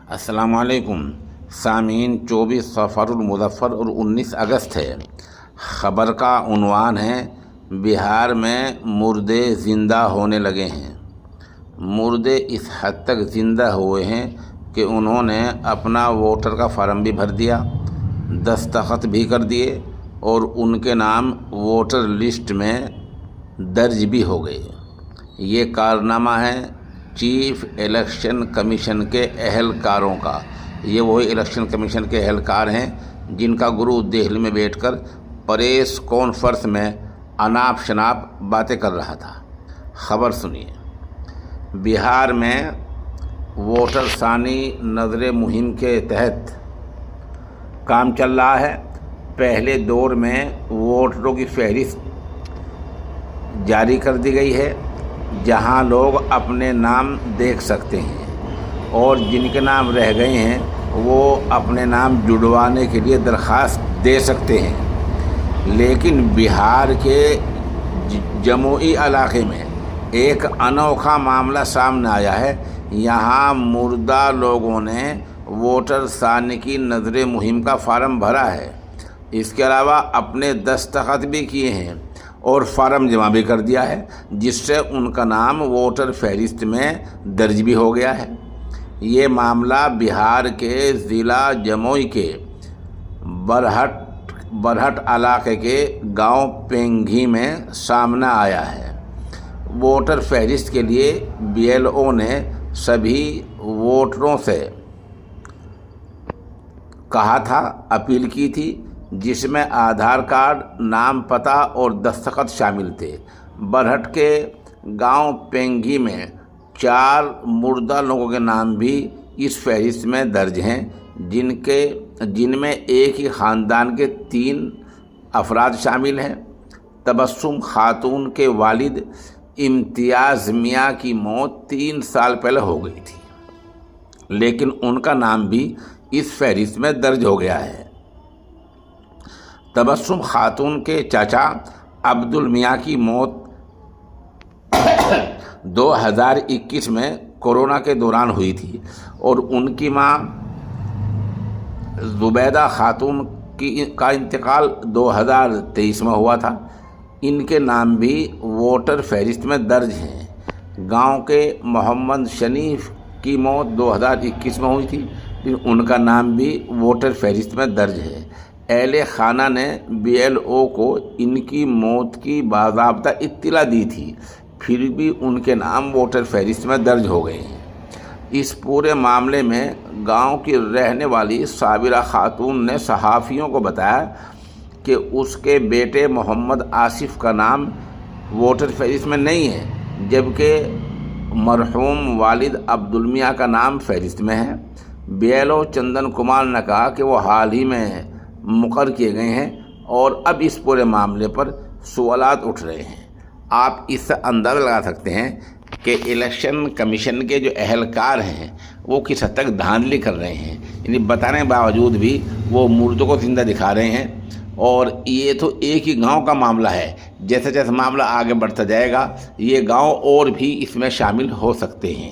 السلام علیکم سامعین، 24 صفر المظفر اور 19 اگست ہے۔ خبر کا عنوان ہے بہار میں مردے زندہ ہونے لگے ہیں۔ مردے اس حد تک زندہ ہوئے ہیں کہ انہوں نے اپنا ووٹر کا فارم بھی بھر دیا، دستخط بھی کر دیے اور ان کے نام ووٹر لسٹ میں درج بھی ہو گئے۔ یہ کارنامہ ہے چیف الیکشن کمیشن کے اہلکاروں کا۔ یہ وہی الیکشن کمیشن کے اہلکار ہیں جن کا گروہ دہلی میں بیٹھ کر پریس کانفرنس میں اناپ شناپ باتیں کر رہا تھا۔ خبر سنیے۔ بہار میں ووٹر ثانی نظر مہم کے تحت کام چل رہا ہے۔ پہلے دور میں ووٹروں کی فہرست جاری کر دی گئی ہے جہاں لوگ اپنے نام دیکھ سکتے ہیں اور جن کے نام رہ گئے ہیں وہ اپنے نام جڑوانے کے لیے درخواست دے سکتے ہیں۔ لیکن بہار کے جموئی علاقے میں ایک انوکھا معاملہ سامنے آیا ہے۔ یہاں مردہ لوگوں نے ووٹر ثانی کی نظر مہم کا فارم بھرا ہے، اس کے علاوہ اپنے دستخط بھی کیے ہیں اور فارم جمع بھی کر دیا ہے، جس سے ان کا نام ووٹر فہرست میں درج بھی ہو گیا ہے۔ یہ معاملہ بہار کے ضلع جموئی کے برہٹ علاقے کے گاؤں پینگھی میں سامنے آیا ہے۔ ووٹر فہرست کے لیے BLO نے سبھی ووٹروں سے کہا تھا، اپیل کی تھی، جس میں آدھار کارڈ، نام، پتہ اور دستخط شامل تھے۔ برہٹ کے گاؤں پینگھی میں 4 مردہ لوگوں کے نام بھی اس فہرست میں درج ہیں، جن میں ایک ہی خاندان کے 3 افراد شامل ہیں۔ تبسم خاتون کے والد امتیاز میاں کی موت 3 سال پہلے ہو گئی تھی، لیکن ان کا نام بھی اس فہرست میں درج ہو گیا ہے۔ تبسم خاتون کے چاچا عبدالمیاں کی موت 2021 میں کورونا کے دوران ہوئی تھی اور ان کی ماں زبیدہ خاتون کا انتقال 2023 میں ہوا تھا۔ ان کے نام بھی ووٹر فہرست میں درج ہیں۔ گاؤں کے محمد شنیف کی موت 2021 میں ہوئی تھی، ان کا نام بھی ووٹر فہرست میں درج ہے۔ اہل خانہ نے BLO کو ان کی موت کی باضابطہ اطلاع دی تھی، پھر بھی ان کے نام ووٹر فہرست میں درج ہو گئے ہیں۔ اس پورے معاملے میں گاؤں کی رہنے والی صابرہ خاتون نے صحافیوں کو بتایا کہ اس کے بیٹے محمد آصف کا نام ووٹر فہرست میں نہیں ہے، جبکہ مرحوم والد عبدالمیاں کا نام فہرست میں ہے۔ BLO چندن کمار نے کہا کہ وہ حال ہی میں مقرر کیے گئے ہیں اور اب اس پورے معاملے پر سوالات اٹھ رہے ہیں۔ آپ اس سے اندازہ لگا سکتے ہیں کہ الیکشن کمیشن کے جو اہلکار ہیں وہ کس حد تک دھاندلی کر رہے ہیں، یعنی بتانے کے باوجود بھی وہ مردوں کو زندہ دکھا رہے ہیں۔ اور یہ تو ایک ہی گاؤں کا معاملہ ہے، جیسے جیسے معاملہ آگے بڑھتا جائے گا یہ گاؤں اور بھی اس میں شامل ہو سکتے ہیں۔